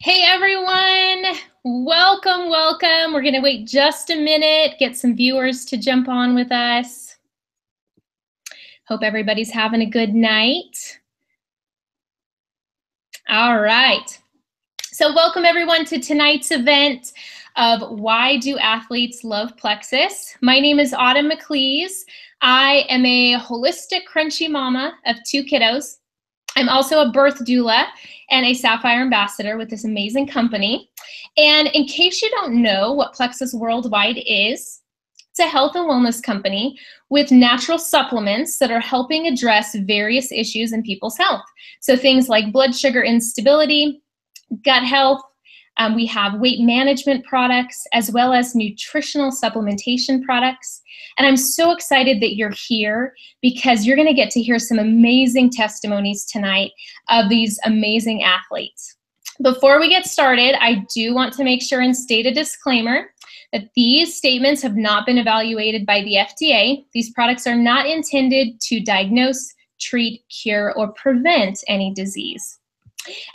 Hey everyone, welcome, welcome. We're going to wait just a minute, get some viewers to jump on with us. Hope everybody's having a good night. All right. So welcome everyone to tonight's event of Why Do Athletes Love Plexus? My name is Autumn McLeese. I am a holistic crunchy mama of 2 kiddos. I'm also a birth doula and a Sapphire ambassador with this amazing company. And in case you don't know what Plexus Worldwide is, it's a health and wellness company with natural supplements that are helping address various issues in people's health. So things like blood sugar instability, gut health, we have weight management products, as well as nutritional supplementation products. And I'm so excited that you're here because you're going to get to hear some amazing testimonies tonight of these amazing athletes. Before we get started, I do want to make sure and state a disclaimer that these statements have not been evaluated by the FDA. These products are not intended to diagnose, treat, cure, or prevent any disease.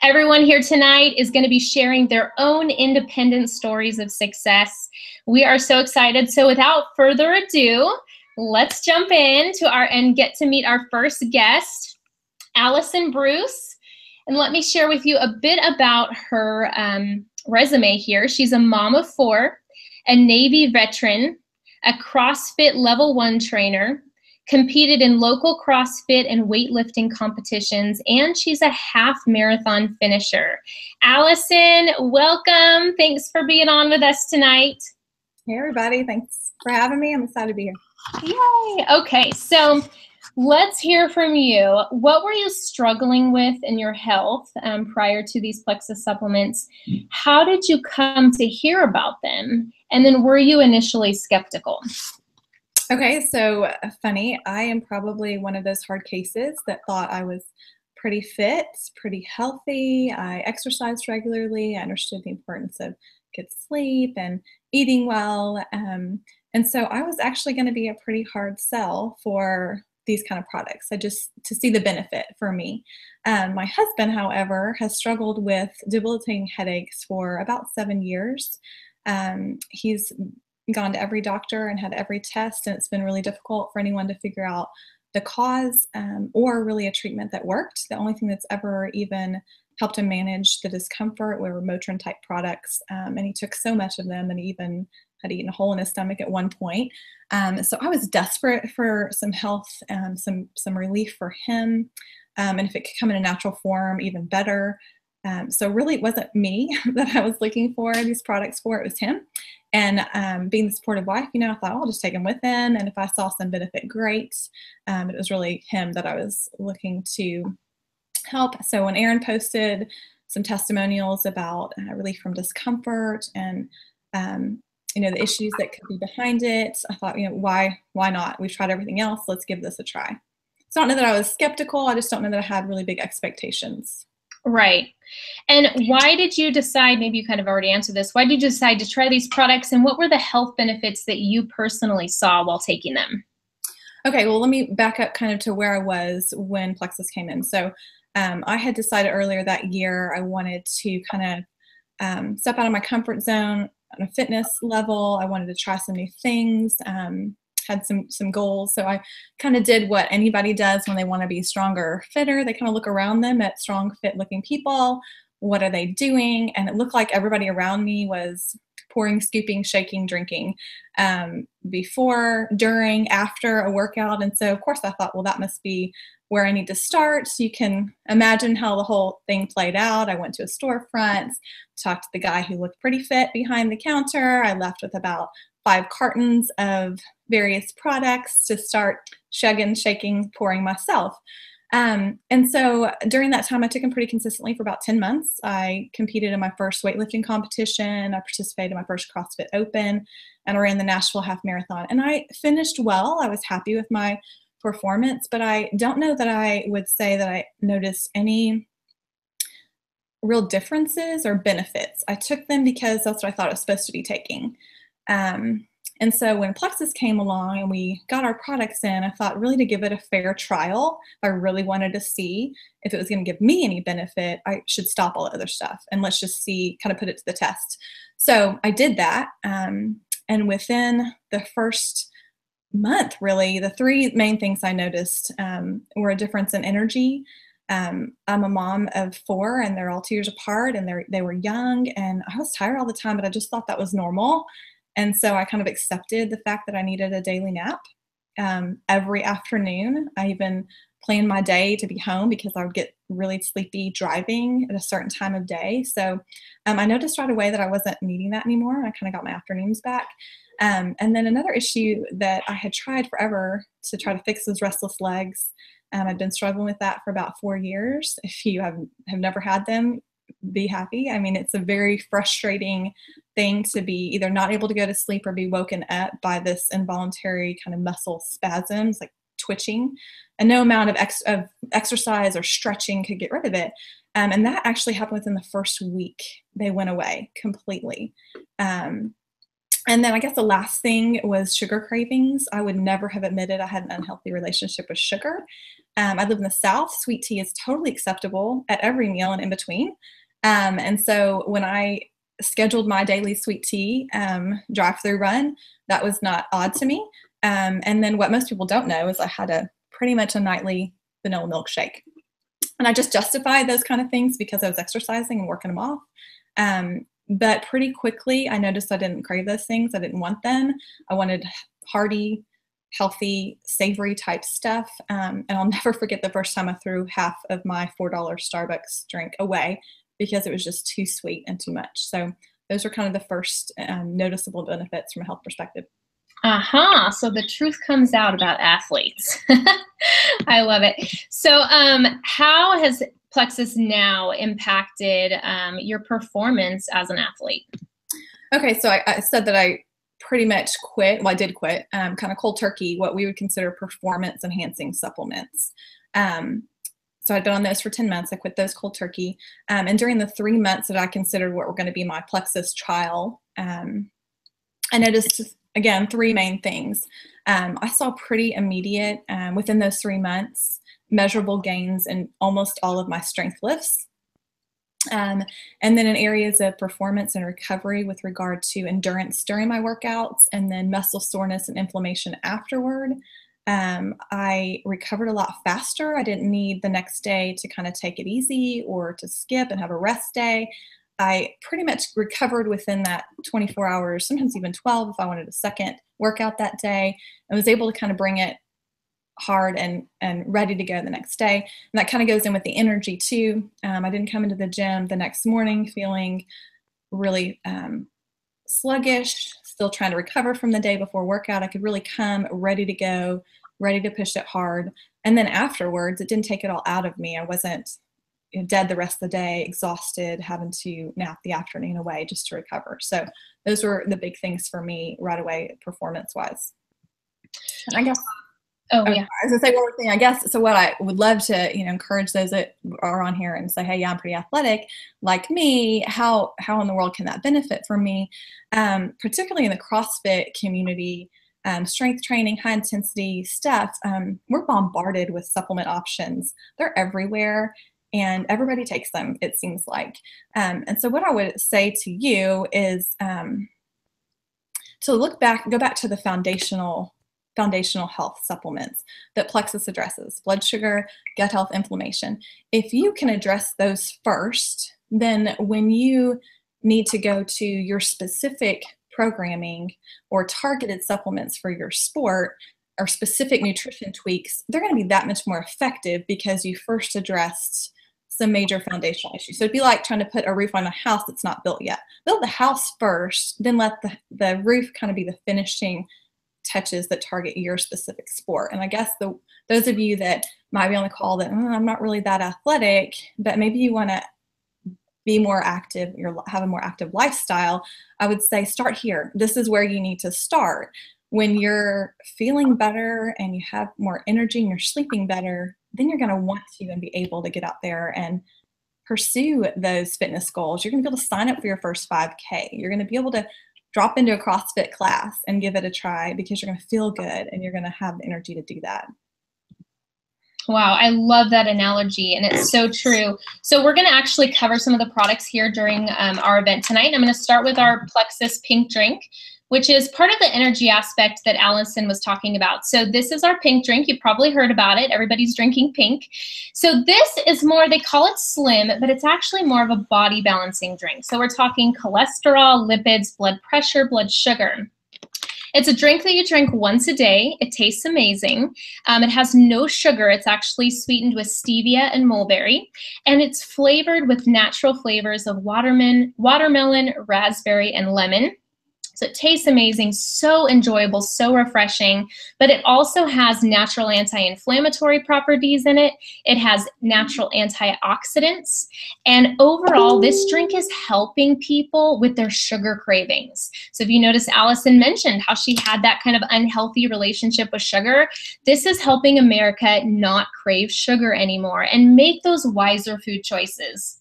Everyone here tonight is going to be sharing their own independent stories of success. We are so excited. So without further ado, let's jump in and get to meet our first guest, Allison Bruce. And let me share with you a bit about her resume here. She's a mom of 4, a Navy veteran, a CrossFit Level 1 trainer, competed in local CrossFit and weightlifting competitions, and she's a half marathon finisher. Allison, welcome. Thanks for being on with us tonight. Hey everybody, thanks for having me. I'm excited to be here. Yay. Okay, so let's hear from you. What were you struggling with in your health prior to these Plexus supplements? How did you come to hear about them? And then were you initially skeptical? Okay, so funny, I am probably one of those hard cases that thought I was pretty fit, pretty healthy. I exercised regularly. I understood the importance of good sleep and eating well. And so I was actually going to be a pretty hard sell for these kind of products. To see the benefit for me. My husband, however, has struggled with debilitating headaches for about 7 years. He's gone to every doctor and had every test, and it's been really difficult for anyone to figure out the cause or really a treatment that worked. The only thing that's ever even helped him manage the discomfort were Motrin type products, and he took so much of them that he even had eaten a hole in his stomach at one point. So I was desperate for some health, some relief for him, and if it could come in a natural form, even better. So really it wasn't me that I was looking for these products for, it was him. And being the supportive wife, I thought, I'll just take him with him. And if I saw some benefit, great. It was really him that I was looking to help. So when Aaron posted some testimonials about relief from discomfort and, the issues that could be behind it, I thought, why not? We've tried everything else. Let's give this a try. So I don't know that I was skeptical. I just don't know that I had really big expectations. Right. And why did you decide, maybe you kind of already answered this, why did you decide to try these products, and what were the health benefits that you personally saw while taking them? Okay, well, let me back up kind of to where I was when Plexus came in. So I had decided earlier that year I wanted to kind of step out of my comfort zone on a fitness level. I wanted to try some new things. Had some goals. So I kind of did what anybody does when they want to be stronger, fitter. They kind of look around them at strong, fit looking people. What are they doing? And it looked like everybody around me was pouring, scooping, shaking, drinking before, during, after a workout. And so of course I thought, well, that must be where I need to start. So you can imagine how the whole thing played out. I went to a storefront, talked to the guy who looked pretty fit behind the counter. I left with about 5 cartons of various products to start shugging, shaking, pouring myself. And so during that time, I took them pretty consistently for about 10 months. I competed in my first weightlifting competition. I participated in my first CrossFit Open, and I ran the Nashville Half Marathon. And I finished well. I was happy with my performance, but I don't know that I would say that I noticed any real differences or benefits. I took them because that's what I thought I was supposed to be taking. And so when Plexus came along and we got our products in, I thought really to give it a fair trial. If I really wanted to see if it was going to give me any benefit, I should stop all the other stuff and let's just see, kind of put it to the test. So I did that. And within the first month, really, the three main things I noticed were a difference in energy. I'm a mom of four, and they're all 2 years apart, and they were young, and I was tired all the time, but I just thought that was normal. And so I kind of accepted the fact that I needed a daily nap every afternoon. I even planned my day to be home because I would get really sleepy driving at a certain time of day. So I noticed right away that I wasn't needing that anymore. I kind of got my afternoons back. And then another issue that I had tried forever to try to fix was restless legs. I've been struggling with that for about 4 years. If you have never had them, be happy. I mean, it's a very frustrating thing to be either not able to go to sleep or be woken up by this involuntary kind of muscle spasms, like twitching, and no amount of exercise or stretching could get rid of it. And that actually happened within the first week. They went away completely. And then I guess the last thing was sugar cravings. I would never have admitted I had an unhealthy relationship with sugar. I live in the South. Sweet tea is totally acceptable at every meal and in between. And so when I scheduled my daily sweet tea drive-through run, that was not odd to me. And then what most people don't know is I had pretty much a nightly vanilla milkshake. And I just justified those kind of things because I was exercising and working them off. But pretty quickly, I noticed I didn't crave those things. I didn't want them. I wanted hearty, healthy, savory type stuff. And I'll never forget the first time I threw half of my $4 Starbucks drink away because it was just too sweet and too much. So those were kind of the first noticeable benefits from a health perspective. Aha, so the truth comes out about athletes. I love it. So how has Plexus now impacted your performance as an athlete? Okay, so I said that I pretty much quit. Well, I did quit kind of cold turkey, what we would consider performance enhancing supplements. So I'd been on those for 10 months. I quit those cold turkey. And during the 3 months that I considered what were going to be my Plexus trial, I noticed, again, three main things. I saw pretty immediate, within those 3 months, measurable gains in almost all of my strength lifts. And then in areas of performance and recovery with regard to endurance during my workouts, and then muscle soreness and inflammation afterward. I recovered a lot faster. I didn't need the next day to kind of take it easy or to skip and have a rest day. I pretty much recovered within that 24 hours, sometimes even 12 if I wanted a second workout that day, and was able to kind of bring it hard and ready to go the next day. And that kind of goes in with the energy too. I didn't come into the gym the next morning feeling really sluggish, still trying to recover from the day before workout. I could really come ready to go, ready to push it hard. And then afterwards, it didn't take it all out of me. I wasn't dead the rest of the day, exhausted, having to nap the afternoon away just to recover. So those were the big things for me right away, performance-wise. And I guess yeah. I was gonna say one more thing, I guess. So what I would love to, encourage those that are on here and say, hey, yeah, I'm pretty athletic like me. How in the world can that benefit from me? Particularly in the CrossFit community, strength training, high intensity stuff, we're bombarded with supplement options. They're everywhere and everybody takes them, it seems like. And so what I would say to you is to go back to the foundational health supplements that Plexus addresses: blood sugar, gut health, inflammation. If you can address those first, then when you need to go to your specific programming or targeted supplements for your sport or specific nutrition tweaks, they're going to be that much more effective because you first addressed some major foundational issues. So it'd be like trying to put a roof on a house that's not built yet. Build the house first, then let the roof kind of be the finishing touches that target your specific sport. And I guess those of you that might be on the call that I'm not really that athletic, but maybe you want to be more active, have a more active lifestyle, I would say start here. This is where you need to start. When you're feeling better and you have more energy and you're sleeping better, then you're going to want to and be able to get out there and pursue those fitness goals. You're going to be able to sign up for your first 5K. You're going to be able to drop into a CrossFit class and give it a try, because you're going to feel good and you're going to have the energy to do that. Wow, I love that analogy, and it's so true. So we're going to actually cover some of the products here during our event tonight. I'm going to start with our Plexus pink drink, which is part of the energy aspect that Allison was talking about. So this is our pink drink. You've probably heard about it. Everybody's drinking pink. So this is more, they call it slim, but it's actually more of a body balancing drink. So we're talking cholesterol, lipids, blood pressure, blood sugar. It's a drink that you drink once a day. It tastes amazing. It has no sugar. It's actually sweetened with stevia and mulberry. And it's flavored with natural flavors of watermelon, raspberry, and lemon. So it tastes amazing, so enjoyable, so refreshing, but it also has natural anti-inflammatory properties in it. It has natural antioxidants, and overall, this drink is helping people with their sugar cravings. So if you notice, Allison mentioned how she had that kind of unhealthy relationship with sugar. This is helping America not crave sugar anymore and make those wiser food choices.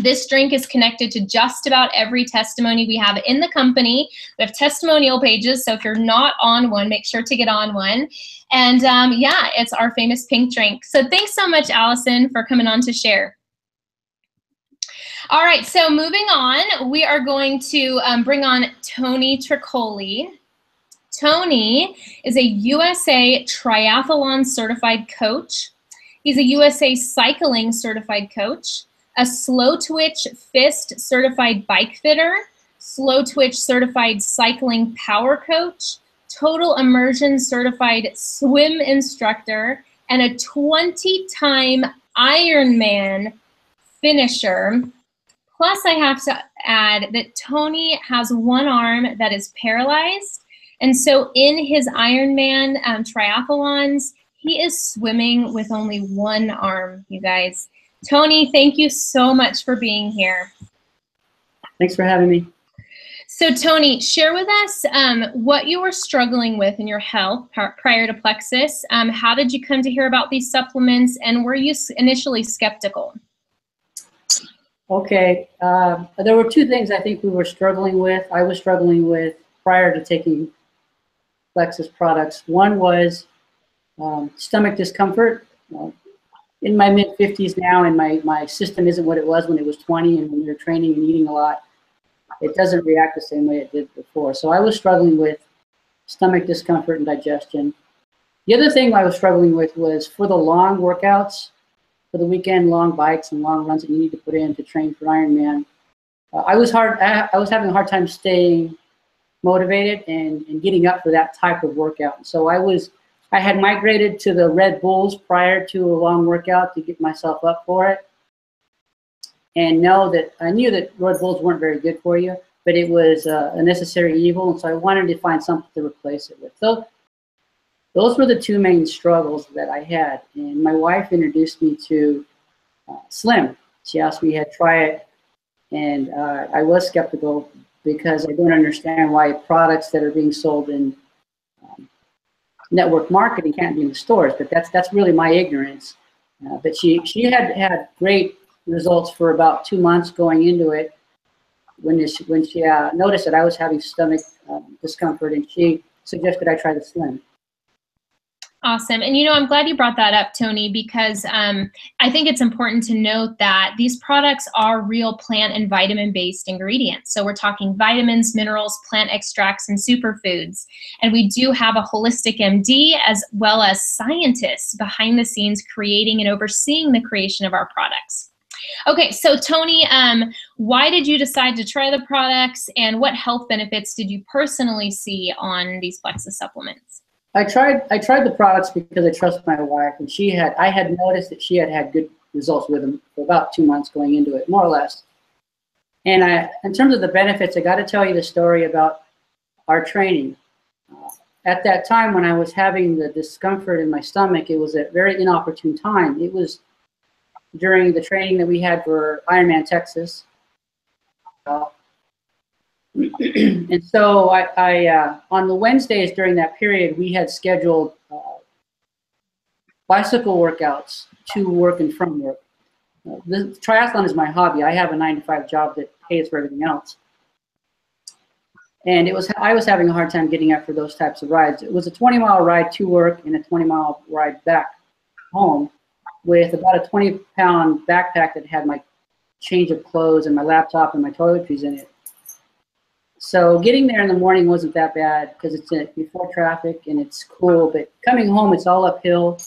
This drink is connected to just about every testimony we have in the company. We have testimonial pages, so if you're not on one, make sure to get on one. And yeah, it's our famous pink drink. So thanks so much, Allison, for coming on to share. All right, so moving on, we are going to bring on Tony Tricoli. Tony is a USA Triathlon certified coach. He's a USA Cycling certified coach, a Slow Twitch Fist certified bike fitter, Slow Twitch certified cycling power coach, Total Immersion certified swim instructor, and a 20-time Ironman finisher. Plus, I have to add that Tony has one arm that is paralyzed. And so in his Ironman triathlons, he is swimming with only one arm, you guys. Tony, thank you so much for being here. Thanks for having me. So Tony, share with us what you were struggling with in your health prior to Plexus. How did you come to hear about these supplements, and were you initially skeptical? Okay, there were two things I think we were struggling with. I was struggling with prior to taking Plexus products. One was stomach discomfort. In my mid-50s now, and my system isn't what it was when it was 20, and when you're training and eating a lot, it doesn't react the same way it did before. So I was struggling with stomach discomfort and digestion. The other thing I was struggling with was for the long workouts, for the weekend long bikes and long runs that you need to put in to train for Ironman. I was having a hard time staying motivated and getting up for that type of workout. So I had migrated to the Red Bulls prior to a long workout to get myself up for it. And I knew that Red Bulls weren't very good for you, but it was a necessary evil, and so I wanted to find something to replace it with. So those were the two main struggles that I had. And my wife introduced me to Slim. She asked me to try it, and I was skeptical because I don't understand why products that are being sold in network marketing can't be in the stores, but that's really my ignorance. But she had great results for about 2 months going into it when she noticed that I was having stomach discomfort, and she suggested I try the Slim. Awesome. And, I'm glad you brought that up, Tony, because I think it's important to note that these products are real plant and vitamin-based ingredients. So we're talking vitamins, minerals, plant extracts, and superfoods. And we do have a holistic MD as well as scientists behind the scenes creating and overseeing the creation of our products. Okay, so Tony, why did you decide to try the products, and what health benefits did you personally see on these Plexus supplements? I tried the products because I trust my wife, and I had noticed that she had good results with them for about 2 months going into it, more or less. And in terms of the benefits, I got to tell you the story about our training. At that time when I was having the discomfort in my stomach, it was a very inopportune time. It was during the training that we had for Ironman Texas. And so I on the Wednesdays during that period, we had scheduled bicycle workouts to work and from work. The triathlon is my hobby. I have a 9-to-5 job that pays for everything else. And I was having a hard time getting up for those types of rides. It was a 20-mile ride to work and a 20-mile ride back home with about a 20-pound backpack that had my change of clothes and my laptop and my toiletries in it. So getting there in the morning wasn't that bad because it's before traffic and it's cool, but coming home, it's all uphill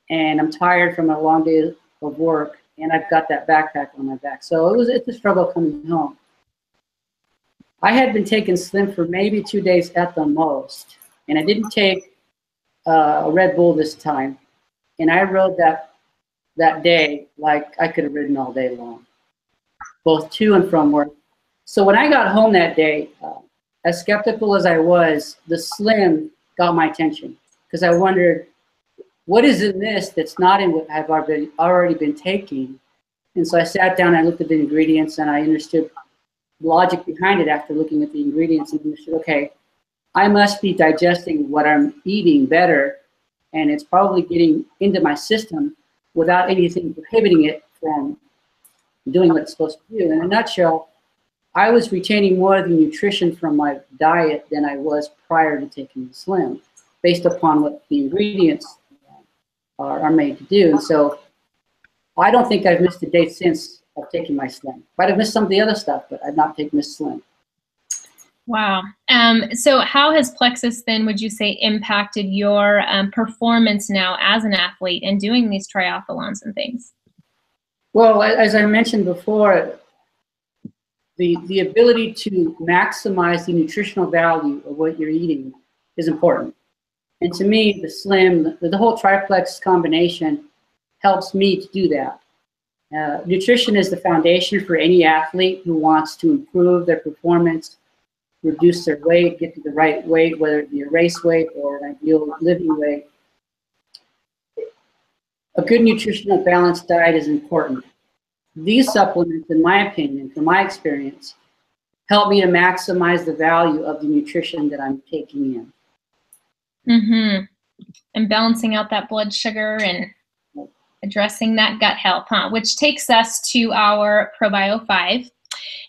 and I'm tired from a long day of work and I've got that backpack on my back. So it's a struggle coming home. I had been taking Slim for maybe 2 days at the most, and I didn't take a Red Bull this time. And I rode that day like I could have ridden all day long, both to and from work. So when I got home that day, as skeptical as I was, the Slim got my attention because I wondered, what is in this that's not in what I've already been taking? And so I sat down, I looked at the ingredients, and I understood logic behind it after looking at the ingredients and understood, okay, I must be digesting what I'm eating better, and it's probably getting into my system without anything prohibiting it from doing what it's supposed to do. In a nutshell, I was retaining more of the nutrition from my diet than I was prior to taking the Slim, based upon what the ingredients are made to do. And so I don't think I've missed a day since of taking my Slim. Might have missed some of the other stuff, but I've not taken this Slim. Wow. So how has Plexus then, would you say, impacted your performance now as an athlete and doing these triathlons and things? Well, as I mentioned before, the ability to maximize the nutritional value of what you're eating is important. And to me, the Slim, the whole triplex combination helps me to do that. Nutrition is the foundation for any athlete who wants to improve their performance, reduce their weight, get to the right weight, whether it be a race weight or an ideal living weight. A good nutritional balanced diet is important. These supplements, in my opinion, from my experience, help me to maximize the value of the nutrition that I'm taking in. Mm-hmm. And balancing out that blood sugar and addressing that gut health, which takes us to our ProBio 5.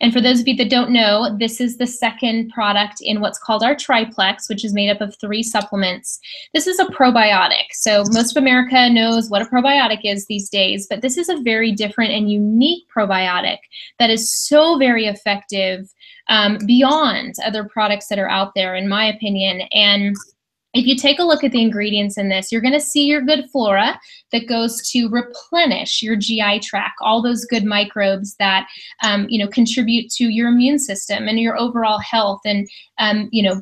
And for those of you that don't know, this is the second product in what's called our triplex, which is made up of 3 supplements. This is a probiotic. So most of America knows what a probiotic is these days, but this is a very different and unique probiotic that is so very effective beyond other products that are out there, in my opinion. And if you take a look at the ingredients in this, you're going to see your good flora that goes to replenish your GI tract, all those good microbes that contribute to your immune system and your overall health, and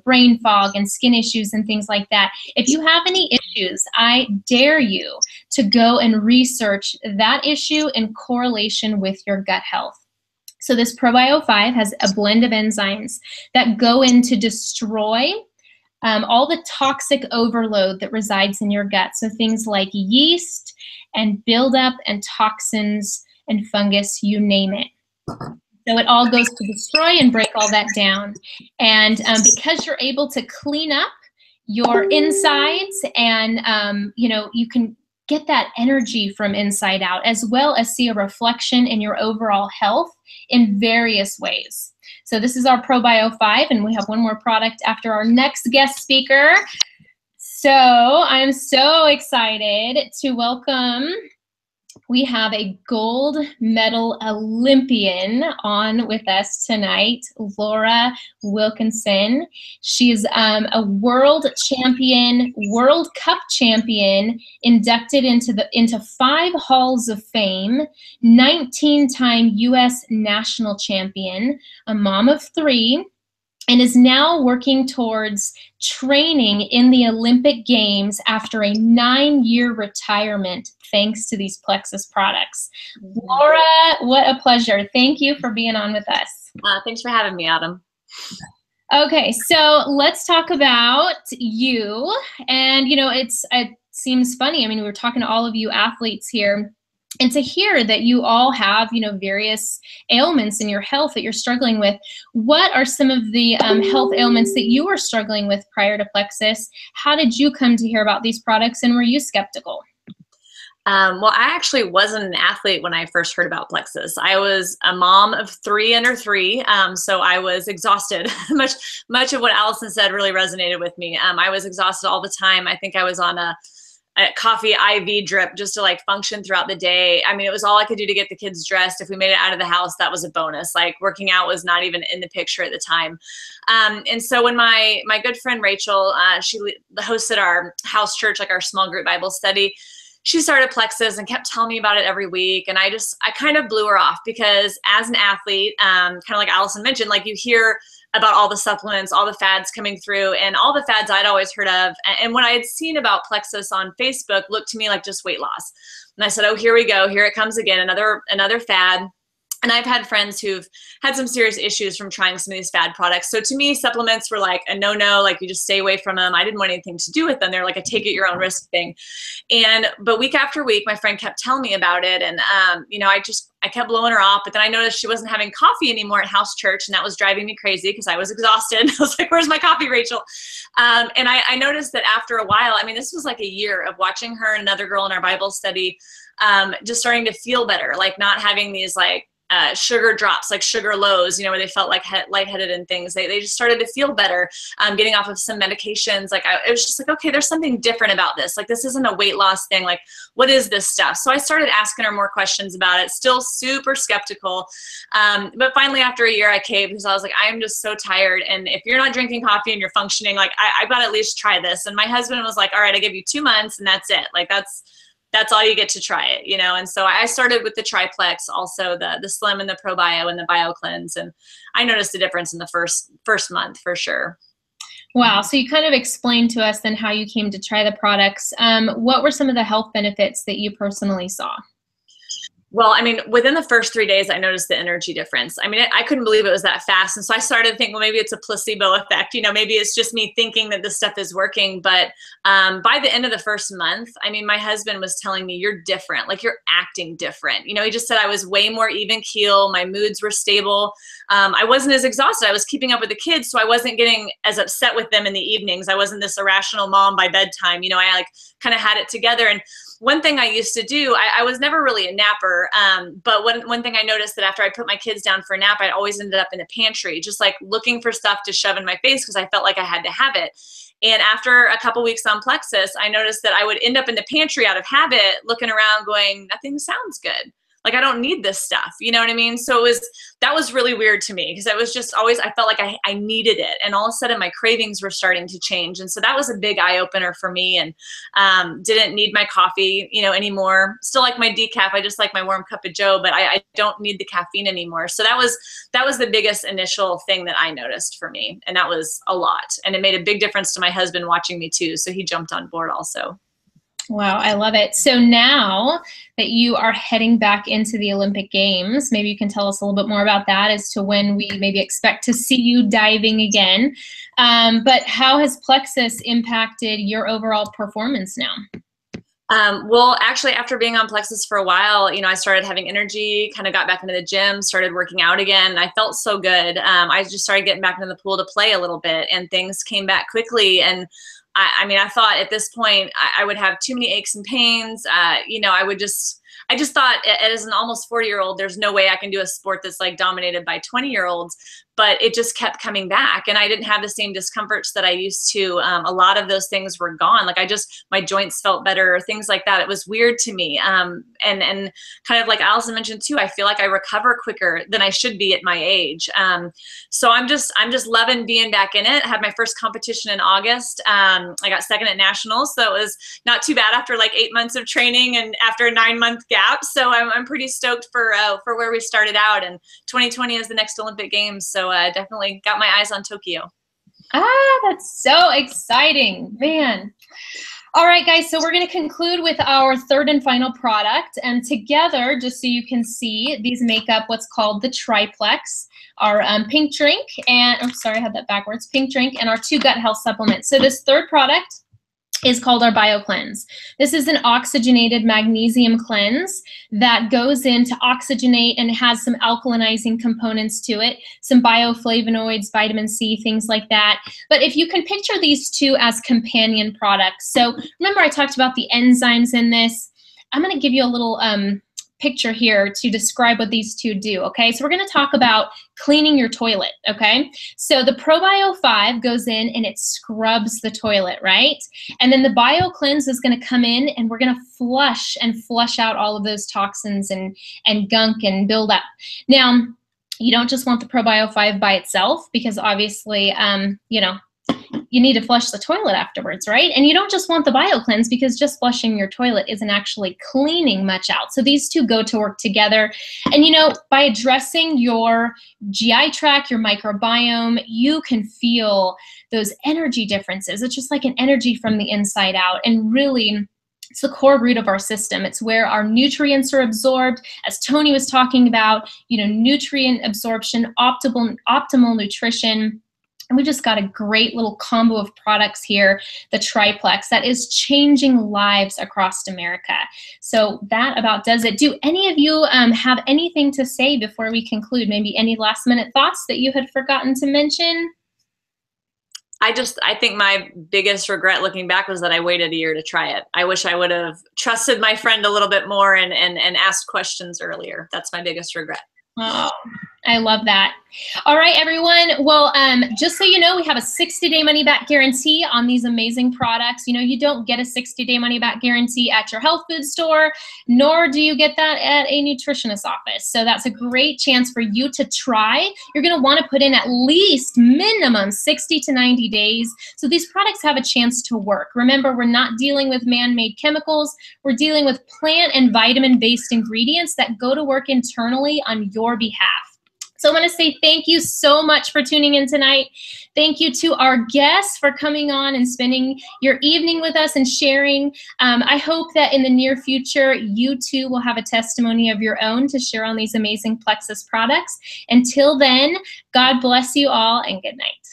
brain fog and skin issues and things like that. If you have any issues, I dare you to go and research that issue in correlation with your gut health. So this ProBio 5 has a blend of enzymes that go in to destroy all the toxic overload that resides in your gut. So things like yeast and buildup and toxins and fungus, you name it. So it all goes to destroy and break all that down. And because you're able to clean up your insides and, you can get that energy from inside out, as well as see a reflection in your overall health in various ways. So this is our ProBio 5, and we have one more product after our next guest speaker. So I'm so excited to welcome, we have a gold medal Olympian on with us tonight, Laura Wilkinson. She is a world champion, World Cup champion, inducted into 5 halls of fame, 19-time U.S. national champion, a mom of 3, and is now working towards training in the Olympic Games after a 9-year retirement thanks to these Plexus products. Laura, what a pleasure. Thank you for being on with us. Thanks for having me, Autumn. Okay, so let's talk about you. And, it seems funny. I mean, we were talking to all of you athletes here, and to hear that you all have, various ailments in your health that you're struggling with. What are some of the health ailments that you were struggling with prior to Plexus? How did you come to hear about these products, and were you skeptical? Well, I actually wasn't an athlete when I first heard about Plexus. I was a mom of 3 under 3, so I was exhausted. Much of what Allison said really resonated with me. I was exhausted all the time. I think I was on a coffee IV drip just to like function throughout the day. I mean, it was all I could do to get the kids dressed. If we made it out of the house, that was a bonus. Like working out was not even in the picture at the time. And so when my good friend Rachel, she hosted our house church, like our small group Bible study, she started Plexus and kept telling me about it every week. And I kind of blew her off because as an athlete, kind of like Allison mentioned, like you hear about all the supplements, all the fads coming through, and all the fads I'd always heard of. And what I had seen about Plexus on Facebook looked to me like just weight loss. And I said, oh, here we go. Here it comes again, another fad. And I've had friends who've had some serious issues from trying some of these fad products. So to me, supplements were like a no-no, like you just stay away from them. I didn't want anything to do with them. They're like a take it your own risk thing. But week after week, my friend kept telling me about it. And, I kept blowing her off, but then I noticed she wasn't having coffee anymore at house church. And that was driving me crazy because I was exhausted. I was like, where's my coffee, Rachel? And I noticed that after a while, I mean, this was like a year of watching her and another girl in our Bible study, just starting to feel better, like not having these like, sugar drops, like sugar lows, where they felt like lightheaded and things. They just started to feel better, getting off of some medications. Like it was just like, okay, there's something different about this. Like this isn't a weight loss thing. Like what is this stuff? So I started asking her more questions about it, still super skeptical. But finally after a year I caved because I was like, I'm just so tired. And if you're not drinking coffee and you're functioning, like I've got to at least try this. And my husband was like, all right, I give you 2 months and that's it. Like that's all you get to try it, And so I started with the Triplex, also the Slim and the Pro Bio and the Bio Cleanse. And I noticed a difference in the first month for sure. Wow. So you kind of explained to us then how you came to try the products. What were some of the health benefits that you personally saw? Well, I mean, within the first 3 days, I noticed the energy difference. I mean, I couldn't believe it was that fast. And so I started to think, well, maybe it's a placebo effect. Maybe it's just me thinking that this stuff is working. But by the end of the first month, I mean, my husband was telling me, you're different. Like you're acting different. He just said I was way more even keel. My moods were stable. I wasn't as exhausted. I was keeping up with the kids. So I wasn't getting as upset with them in the evenings. I wasn't this irrational mom by bedtime. I like kind of had it together. And one thing I used to do, I was never really a napper, but one thing I noticed that after I put my kids down for a nap, I always ended up in the pantry, just like looking for stuff to shove in my face because I felt like I had to have it. And after a couple weeks on Plexus, I noticed that I would end up in the pantry out of habit, looking around going, nothing sounds good. Like, I don't need this stuff. You know what I mean? So that was really weird to me because it was just always, I felt like I needed it. And all of a sudden my cravings were starting to change. And so that was a big eye opener for me, and didn't need my coffee, anymore. Still like my decaf. I just like my warm cup of joe, but I don't need the caffeine anymore. So that was the biggest initial thing that I noticed for me. And that was a lot. And it made a big difference to my husband watching me too. So he jumped on board also. Wow, I love it. So now that you are heading back into the Olympic Games, maybe you can tell us a little bit more about that as to when we maybe expect to see you diving again. But how has Plexus impacted your overall performance now? Well, actually, after being on Plexus for a while, I started having energy, kind of got back into the gym, started working out again. And I felt so good. I just started getting back into the pool to play a little bit, and things came back quickly. And I thought at this point I would have too many aches and pains. I just thought as an almost 40-year-old, there's no way I can do a sport that's like dominated by 20-year-olds. But it just kept coming back, and I didn't have the same discomforts that I used to. A lot of those things were gone. Like my joints felt better, things like that. It was weird to me. And kind of like Allison mentioned too, I feel like I recover quicker than I should be at my age. So I'm just loving being back in it. I had my first competition in August. I got second at nationals, so it was not too bad after like 8 months of training and after a 9-month gap. So I'm pretty stoked for where we started out. And 2020 is the next Olympic Games. So definitely got my eyes on Tokyo. That's so exciting, man. All right, guys, so we're going to conclude with our third and final product. And together, just so you can see, these make up what's called the Triplex, our pink drink, and, oh, sorry, I had that backwards, pink drink, and our 2 gut health supplements. So this third product is called our Bio Cleanse. This is an oxygenated magnesium cleanse that goes in to oxygenate, and it has some alkalinizing components to it, some bioflavonoids, vitamin C, things like that. But if you can picture these two as companion products. So remember I talked about the enzymes in this. I'm going to give you a little picture here to describe what these two do, okay? So we're going to talk about cleaning your toilet, okay? So the ProBio 5 goes in and it scrubs the toilet, right? And then the Bio Cleanse is going to come in and we're going to flush out all of those toxins and gunk and build up. Now, you don't just want the ProBio 5 by itself because obviously, you know, you need to flush the toilet afterwards, right? And you don't just want the Bio Cleanse because just flushing your toilet isn't actually cleaning much out. So these two go to work together. And you know, by addressing your GI tract, your microbiome, you can feel those energy differences. It's just like an energy from the inside out. And really, it's the core root of our system. It's where our nutrients are absorbed, as Tony was talking about, you know, nutrient absorption, optimal nutrition. And we just got a great little combo of products here, the Triplex, that is changing lives across America. So that about does it. Do any of you have anything to say before we conclude? Maybe any last minute thoughts that you had forgotten to mention? I think my biggest regret looking back was that I waited a year to try it. I wish I would have trusted my friend a little bit more and asked questions earlier. That's my biggest regret. Oh, I love that. All right, everyone. Well, just so you know, we have a 60-day money-back guarantee on these amazing products. You know, you don't get a 60-day money-back guarantee at your health food store, nor do you get that at a nutritionist office. So that's a great chance for you to try. You're going to want to put in at least minimum 60 to 90 days. So these products have a chance to work. Remember, we're not dealing with man-made chemicals. We're dealing with plant and vitamin-based ingredients that go to work internally on your behalf. So I want to say thank you so much for tuning in tonight. Thank you to our guests for coming on and spending your evening with us and sharing. I hope that in the near future, you too will have a testimony of your own to share on these amazing Plexus products. Until then, God bless you all and good night.